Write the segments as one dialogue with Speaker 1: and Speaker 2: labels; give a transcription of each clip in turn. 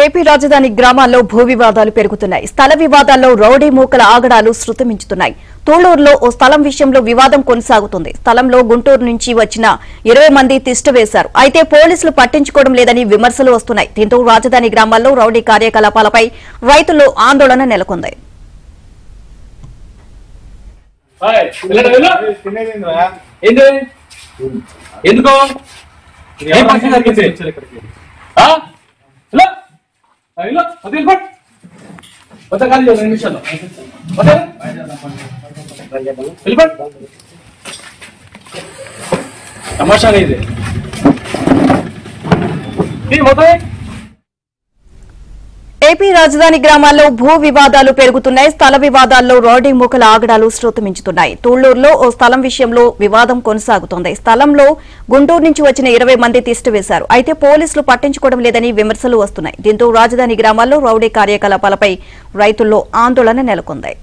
Speaker 1: AP రాజధాని గ్రామాల్లో భూ వివాదాలు పెరుగుతున్నాయి. స్థల వివాదాల్లో రౌడీ మూకల ఆగడాలు శృతిమించుతున్నాయి. తూళ్లూరులో ఓ స్థలం విషయంలో వివాదం కొనసాగుతుంది. స్థలంలో గుంటూరు నుంచి వచ్చిన 20 మంది తిష్ట వేశారు. అయితే పోలీసులు పట్టించుకోవడం లేదని విమర్శలు వస్తున్నాయి. దీంతో రాజధాని గ్రామాల్లో రౌడీ కార్యకలాపాలపై రైతుల్లో ఆందోళన నెలకొంది.
Speaker 2: तमाशा नहीं दे
Speaker 1: ఏపీ రాజధాని గ్రామాల్లో భూ వివాదాలు పెరుగుతున్నాయి. స్థల వివాదాల్లో రౌడీ మూకల ఆగడాలు శృతిమించుతున్నాయి. తూళ్లూరులో ఓ స్థలం విషయంలో వివాదం కొనసాగుతోంది. స్థలంలో గుంటూరు నుంచి వచ్చిన 20 మంది తిష్ట వేశారు. అయితే పోలీసులు పట్టించుకోవడం లేదని విమర్శలు వస్తున్నాయి. దీంతో రాజధాని గ్రామాల్లో రౌడీ కార్యకలాపాలపై రైతుల్లో ఆందోళన నెలకొంది.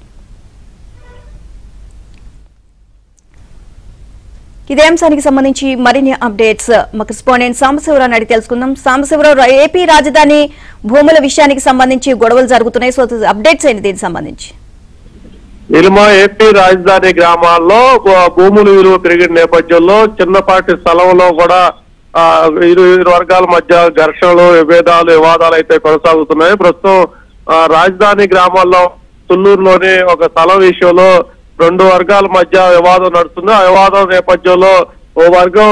Speaker 1: ఇదే అంశానికి సంబంధించి మరిన్ని అప్డేట్స్ మా కరెస్పాండెంట్ సాంబశివరావు అడిగి తెలుసుకుందాం. సాంబశివరావు, ఏపీ రాజధాని భూముల విషయానికి సంబంధించి గొడవలు జరుగుతున్నాయి. సో అప్డేట్స్ ఏంటి దీనికి సంబంధించి?
Speaker 3: ఏపీ రాజధాని గ్రామాల్లో భూముల విలువ పెరిగిన నేపథ్యంలో చిన్నపాటి స్థలంలో కూడా ఇరు వర్గాల మధ్య ఘర్షణలు, వివాదాలు అయితే కొనసాగుతున్నాయి. ప్రస్తుతం రాజధాని గ్రామాల్లో తుళ్లూరులోని ఒక స్థలం విషయంలో 2 వర్గాల మధ్య వివాదం నడుస్తుంది. ఆ వివాదం నేపథ్యంలో ఓ వర్గం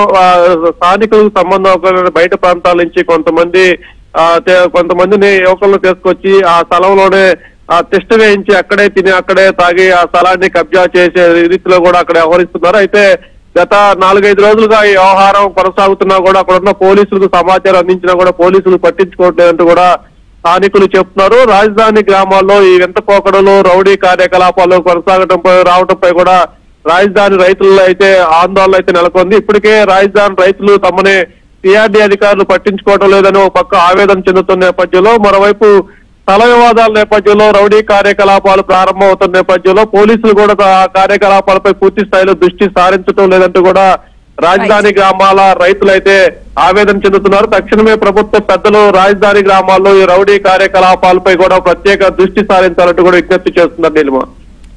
Speaker 3: స్థానికులకు సంబంధం బయట ప్రాంతాల నుంచి కొంతమందిని యువకులను తీసుకొచ్చి ఆ స్థలంలోనే తిష్ట వేయించి అక్కడే తిని అక్కడే తాగి ఆ స్థలాన్ని కబ్జా చేసే రీతిలో కూడా అక్కడ వ్యవహరిస్తున్నారు. అయితే గత 4-5 రోజులుగా ఈ వ్యవహారం కొనసాగుతున్నా కూడా అక్కడున్న పోలీసులకు సమాచారం అందించినా కూడా పోలీసులు పట్టించుకోవట్లేదంటూ కూడా స్థానికులు చెప్తున్నారు. రాజధాని గ్రామాల్లో ఈ వింత పోకడలు, రౌడీ కార్యకలాపాలు రావడంపై కూడా రాజధాని రైతుల్లో అయితే ఆందోళన అయితే నెలకొంది. ఇప్పటికే రాజధాని రైతులు తమని సిఆర్డీ అధికారులు పట్టించుకోవడం లేదని ఒక పక్క ఆవేదన చెందుతున్న నేపథ్యంలో, మరోవైపు స్థల వివాదాల నేపథ్యంలో రౌడీ కార్యకలాపాలు ప్రారంభమవుతున్న నేపథ్యంలో పోలీసులు కూడా ఆ కార్యకలాపాలపై పూర్తి స్థాయిలో దృష్టి సారించడం లేదంటూ కూడా రాజధాని గ్రామాల రైతులైతే ఆవేదన చెందుతున్నారు. తక్షణమే ప్రభుత్వ పెద్దలు రాజధాని గ్రామాల్లో ఈ రౌడీ కార్యకలాపాలపై కూడా ప్రత్యేక దృష్టి సారించాలంటూ కూడా విజ్ఞప్తి చేస్తున్నారు. నీలిమ.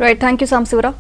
Speaker 1: Right, thank you Sambasivarao.